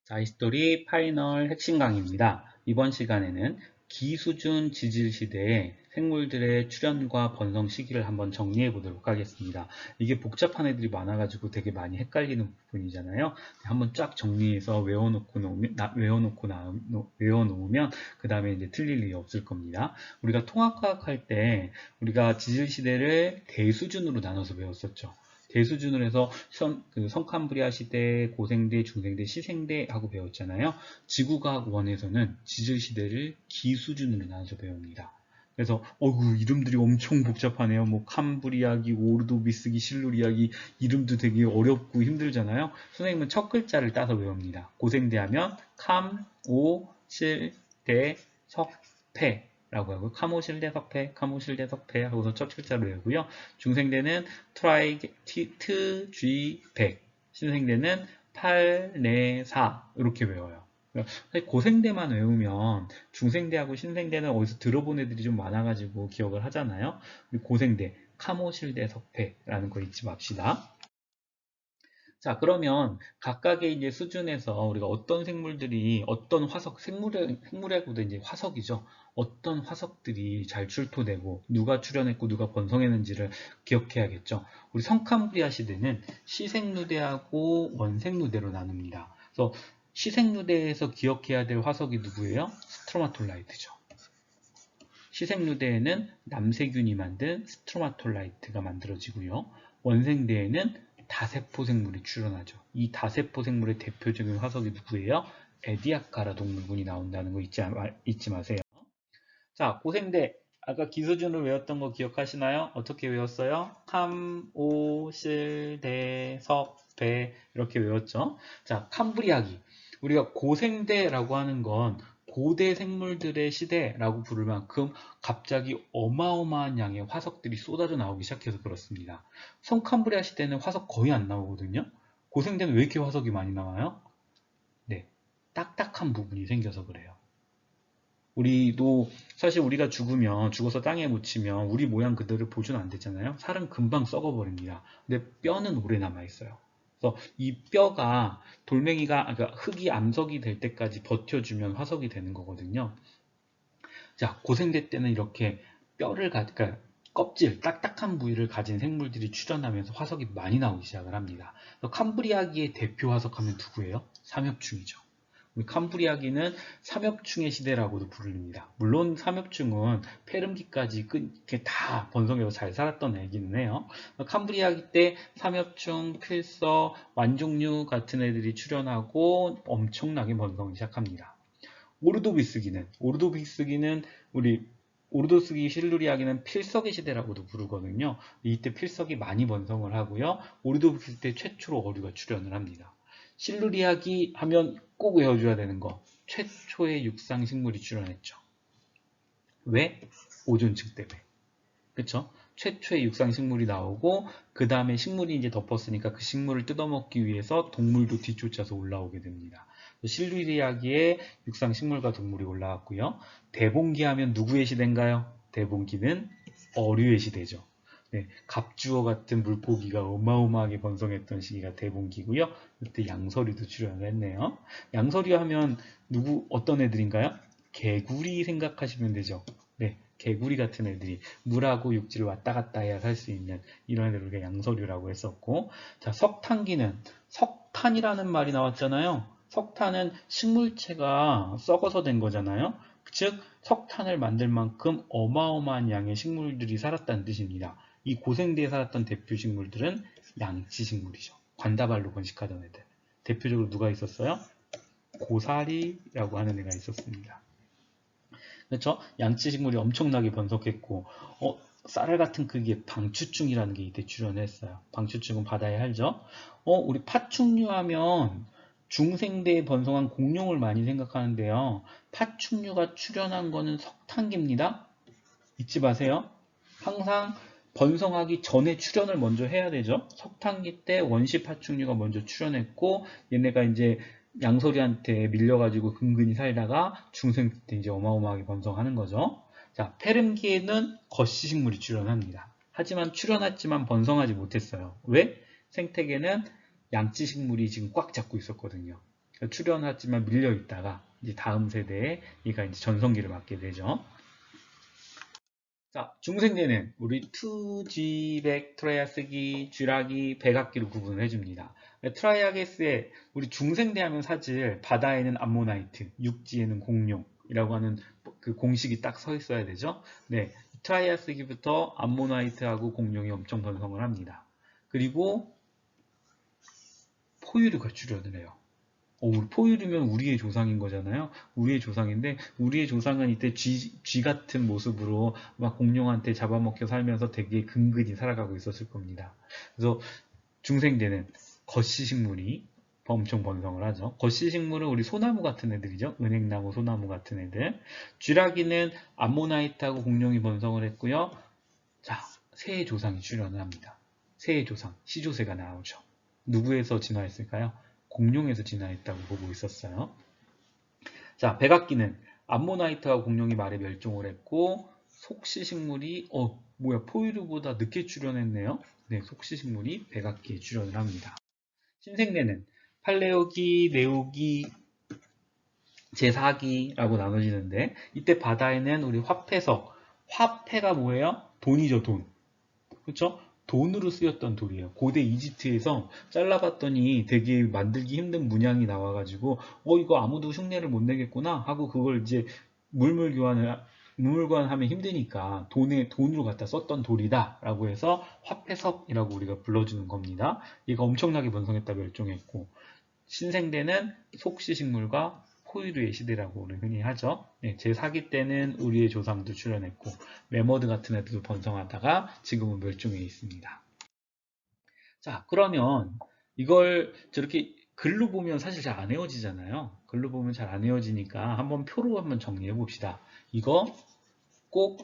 자, 히스토리 파이널 핵심 강의입니다. 이번 시간에는 기수준 지질 시대의 생물들의 출현과 번성 시기를 한번 정리해 보도록 하겠습니다. 이게 복잡한 애들이 많아가지고 되게 많이 헷갈리는 부분이잖아요. 한번 쫙 정리해서 외워놓으면 그 다음에 이제 틀릴 일이 없을 겁니다. 우리가 통합과학 할 때 우리가 지질 시대를 대수준으로 나눠서 배웠었죠. 대수준으로 해서 성캄브리아 시대, 고생대, 중생대, 시생대 하고 배웠잖아요. 지구과학 1에서는 지질 시대를 기수준으로 나눠서 배웁니다. 그래서 이름들이 엄청 복잡하네요. 뭐 캄브리아기, 오르도비스기, 실루리아기 이름도 되게 어렵고 힘들잖아요. 선생님은 첫 글자를 따서 외웁니다. 고생대 하면 캄, 오, 실, 대, 석, 패 라고 하고 카모실대석패, 카모실대석패 하고서 첫 글자로 외우고요. 중생대는 트라이트, 쥐, 백, 신생대는 팔, 네, 사 이렇게 외워요. 고생대만 외우면 중생대하고 신생대는 어디서 들어본 애들이 좀 많아가지고 기억을 하잖아요. 고생대, 카모실대석패라는 거 잊지 맙시다. 자, 그러면 각각의 이제 수준에서 우리가 어떤 생물들이 어떤 화석, 생물하고도 이제 화석이죠. 어떤 화석들이 잘 출토되고 누가 출현했고 누가 번성했는지를 기억해야겠죠. 우리 성캄브리아 시대는 시생누대하고 원생누대로 나눕니다. 그래서 시생누대에서 기억해야 될 화석이 누구예요? 스트로마톨라이트죠. 시생누대에는 남세균이 만든 스트로마톨라이트가 만들어지고요. 원생대에는 다세포 생물이 출현하죠. 이 다세포 생물의 대표적인 화석이 누구예요? 에디아카라 동물군이 나온다는 거 잊지 마세요. 자, 고생대. 아까 기수준으로 외웠던 거 기억하시나요? 어떻게 외웠어요? 캄, 오, 실, 대, 석, 배 이렇게 외웠죠. 자, 캄브리아기. 우리가 고생대라고 하는 건 고대 생물들의 시대라고 부를 만큼 갑자기 어마어마한 양의 화석들이 쏟아져 나오기 시작해서 그렇습니다. 성캄브리아 시대는 화석 거의 안 나오거든요. 고생대는 왜 이렇게 화석이 많이 나와요? 네, 딱딱한 부분이 생겨서 그래요. 우리도 사실 우리가 죽어서 땅에 묻히면 우리 모양 그대로 보존 안 되잖아요. 살은 금방 썩어버립니다. 근데 뼈는 오래 남아 있어요. 그래서 이 뼈가 그러니까 흙이 암석이 될 때까지 버텨주면 화석이 되는 거거든요. 자, 고생대 때는 이렇게 그러니까 껍질, 딱딱한 부위를 가진 생물들이 출현하면서 화석이 많이 나오기 시작을 합니다. 캄브리아기의 대표 화석하면 누구예요? 삼엽충이죠. 우리 캄브리아기는 삼엽충의 시대라고도 부릅니다. 물론 삼엽충은 페름기까지 이렇게 다 번성해서 잘 살았던 애기는 해요. 캄브리아기 때 삼엽충, 필서, 완종류 같은 애들이 출현하고 엄청나게 번성을 시작합니다. 오르도비스기는 우리 오르도스기 실루리아기는 필석의 시대라고도 부르거든요. 이때 필석이 많이 번성을 하고요. 오르도비스 때 최초로 어류가 출현을 합니다. 실루리아기 하면 꼭 외워줘야 되는 거. 최초의 육상식물이 출현했죠. 왜? 오존층 때문에. 그쵸? 최초의 육상식물이 나오고 그 다음에 식물이 이제 덮었으니까 그 식물을 뜯어먹기 위해서 동물도 뒤쫓아서 올라오게 됩니다. 실루리아기에 육상식물과 동물이 올라왔고요. 대봉기 하면 누구의 시대인가요? 대봉기는 어류의 시대죠. 네, 갑주어 같은 물고기가 어마어마하게 번성했던 시기가 대봉기고요. 그때 양서류도 출연을 했네요. 양서류 하면 어떤 애들인가요? 개구리 생각하시면 되죠. 네, 개구리 같은 애들이 물하고 육지를 왔다 갔다 해야 살 수 있는 이런 애들을 우리가 양서류라고 했었고, 자, 석탄기는 석탄이라는 말이 나왔잖아요. 석탄은 식물체가 썩어서 된 거잖아요. 즉 석탄을 만들 만큼 어마어마한 양의 식물들이 살았다는 뜻입니다. 이 고생대에 살았던 대표 식물들은 양치식물이죠. 관다발로 번식하던 애들. 대표적으로 누가 있었어요? 고사리라고 하는 애가 있었습니다. 그렇죠? 양치식물이 엄청나게 번성했고 쌀알 같은 크기의 방추충이라는 게 이때 출현했어요. 방추충은 바다에 살죠. 우리 파충류 하면 중생대에 번성한 공룡을 많이 생각하는데요. 파충류가 출현한 거는 석탄기입니다. 잊지 마세요. 항상 번성하기 전에 출현을 먼저 해야 되죠. 석탄기 때 원시 파충류가 먼저 출현했고 얘네가 이제 양서류한테 밀려가지고 근근히 살다가 중생 때 이제 어마어마하게 번성하는 거죠. 자, 페름기에는 거시식물이 출현합니다. 하지만 출현했지만 번성하지 못했어요. 왜? 생태계는 양치식물이 지금 꽉 잡고 있었거든요. 출현하지만 밀려 있다가 이제 다음 세대에 얘가 이제 전성기를 맞게 되죠. 자, 중생대는 우리 투지백, 트라이아스기, 쥐라기, 백악기로 구분을 해줍니다. 트라이아게스에 우리 중생대 하면 사실 바다에는 암모나이트, 육지에는 공룡이라고 하는 그 공식이 딱 서 있어야 되죠. 네, 트라이아스기부터 암모나이트하고 공룡이 엄청 번성을 합니다. 그리고 포유류가 출현을 해요. 포유류면 우리의 조상인 거잖아요. 우리의 조상인데 우리의 조상은 이때 쥐 같은 모습으로 막 공룡한테 잡아먹혀 살면서 되게 근근히 살아가고 있었을 겁니다. 그래서 중생대는 거시식물이 엄청 번성을 하죠. 거시식물은 우리 소나무 같은 애들이죠. 은행나무, 소나무 같은 애들. 쥐라기는 암모나이트하고 공룡이 번성을 했고요. 자, 새의 조상이 출현을 합니다. 새의 조상, 시조새가 나오죠. 누구에서 진화했을까요? 공룡에서 진화했다고 보고 있었어요. 자, 백악기는 암모나이트와 공룡이 말에 멸종을 했고 속시식물이 뭐야 포유류보다 늦게 출현했네요. 네, 속시식물이 백악기에 출현을 합니다. 신생대는 팔레오기, 네오기, 제4기라고 나눠지는데 이때 바다에는 우리 화폐석, 화폐가 뭐예요? 돈이죠, 돈. 그렇죠? 돈으로 쓰였던 돌이에요. 고대 이집트에서 잘라봤더니 되게 만들기 힘든 문양이 나와가지고 이거 아무도 흉내를 못 내겠구나 하고 그걸 이제 물물교환하면 힘드니까 돈으로 갖다 썼던 돌이다 라고 해서 화폐석이라고 우리가 불러주는 겁니다. 얘가 엄청나게 번성했다 멸종했고 신생대는 속시식물과 포유류의 시대라고 우리 흔히 하죠. 네, 제4기 때는 우리의 조상도 출현했고 매머드 같은 애들도 번성하다가 지금은 멸종해 있습니다. 자, 그러면 이걸 저렇게 글로 보면 사실 잘 안 외워지잖아요. 글로 보면 잘 안 외워지니까 한번 표로 한번 정리해 봅시다. 이거 꼭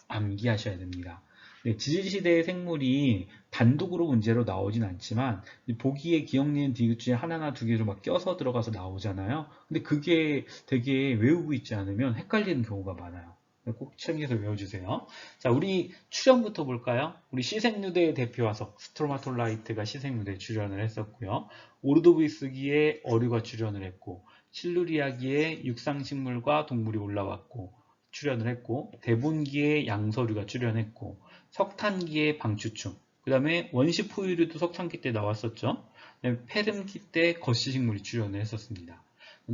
암기하셔야 됩니다. 네, 지질시대의 생물이 단독으로 문제로 나오진 않지만 보기에 기억니은 디귿 중에 하나나 두 개로 막 껴서 들어가서 나오잖아요. 근데 그게 되게 외우고 있지 않으면 헷갈리는 경우가 많아요. 꼭 챙겨서 외워주세요. 자, 우리 출현부터 볼까요? 우리 시생류대의 대표 화석 스트로마톨라이트가 시생류대에 출현을 했었고요. 오르도비스기에 어류가 출현을 했고 실루리아기에 육상식물과 동물이 올라왔고 출연을 했고 대분기에 양서류가 출연했고 석탄기에 방추충 그 다음에 원시포유류도 석탄기 때 나왔었죠. 페름기 때 거시식물이 출연을 했었습니다.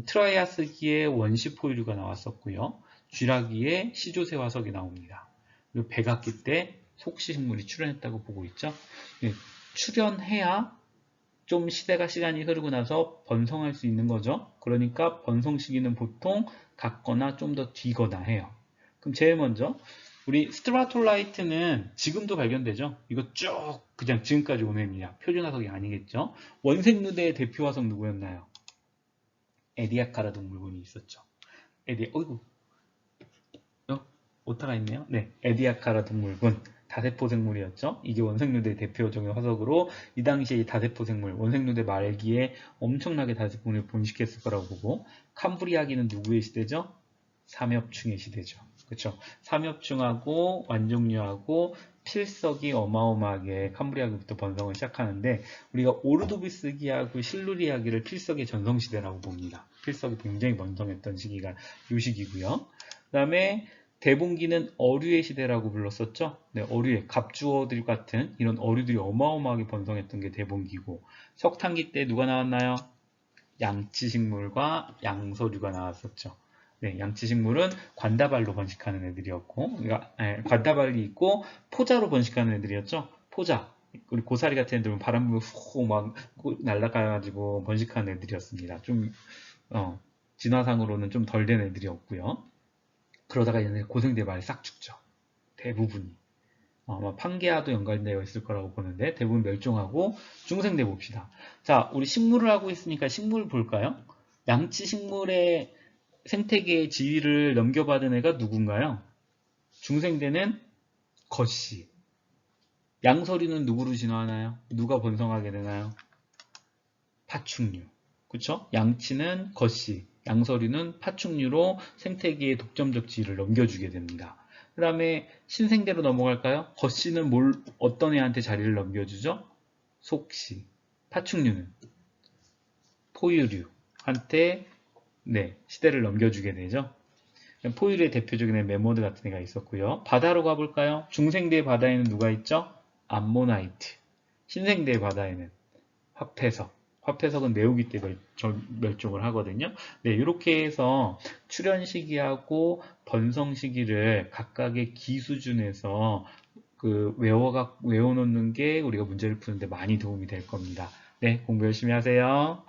트라이아스기에 원시포유류가 나왔었고요. 쥐라기에 시조새 화석이 나옵니다. 그리고 백악기 때 속시식물이 출연했다고 보고 있죠. 출연해야 좀 시간이 흐르고 나서 번성할 수 있는 거죠. 그러니까 번성 시기는 보통 같거나 좀 더 뒤거나 해요. 그럼 제일 먼저 우리 스트라톨라이트는 지금도 발견되죠. 이거 쭉 그냥 지금까지 온 애입니다. 표준 화석이 아니겠죠. 원색누대의 대표 화석 누구였나요? 에디아카라 동물군이 있었죠. 어이구 오타가 있네요. 네, 에디아카라 동물군. 다세포 생물이었죠. 이게 원색누대 대표적인 화석으로 이 당시에 이 다세포 생물, 원색누대 말기에 엄청나게 다세포를 번식했을 거라고 보고 캄브리아기는 누구의 시대죠? 삼엽충의 시대죠. 그렇죠? 삼엽충하고 완종류하고 필석이 어마어마하게 캄브리아기부터 번성을 시작하는데 우리가 오르도비스기하고 실루리아기를 필석의 전성시대라고 봅니다. 필석이 굉장히 번성했던 시기가 이 시기고요. 그 다음에 대분기는 어류의 시대라고 불렀었죠. 네, 어류의 갑주어들 같은 이런 어류들이 어마어마하게 번성했던 게 대분기고 석탄기 때 누가 나왔나요? 양치식물과 양서류가 나왔었죠. 네, 양치식물은 관다발로 번식하는 애들이었고 관다발이 있고 포자로 번식하는 애들이었죠. 포자. 우리 고사리 같은 애들은 바람 불면 훅 막 날아가가지고 번식하는 애들이었습니다. 좀 진화상으로는 좀 덜 된 애들이었고요. 그러다가 얘네 고생대 말이 싹 죽죠. 대부분이. 아마 판게아도 연관되어 있을 거라고 보는데 대부분 멸종하고 중생대 봅시다. 자, 우리 식물을 하고 있으니까 식물 볼까요? 양치식물의 생태계의 지위를 넘겨받은 애가 누군가요? 중생대는 거시. 양서류는 누구로 진화하나요? 누가 번성하게 되나요? 파충류. 그쵸? 양치는 거시, 양서류는 파충류로 생태계의 독점적 지위를 넘겨주게 됩니다. 그 다음에 신생대로 넘어갈까요? 거시는 어떤 애한테 자리를 넘겨주죠? 속시. 파충류는 포유류. 네, 시대를 넘겨주게 되죠. 포유류의 대표적인 메모드 같은 애가 있었고요. 바다로 가볼까요? 중생대의 바다에는 누가 있죠? 암모나이트. 신생대의 바다에는 화폐석. 화폐석은 내우기 때 멸종을 하거든요. 네, 이렇게 해서 출현 시기하고 번성 시기를 각각의 기 수준에서 외워놓는 게 우리가 문제를 푸는데 많이 도움이 될 겁니다. 네, 공부 열심히 하세요.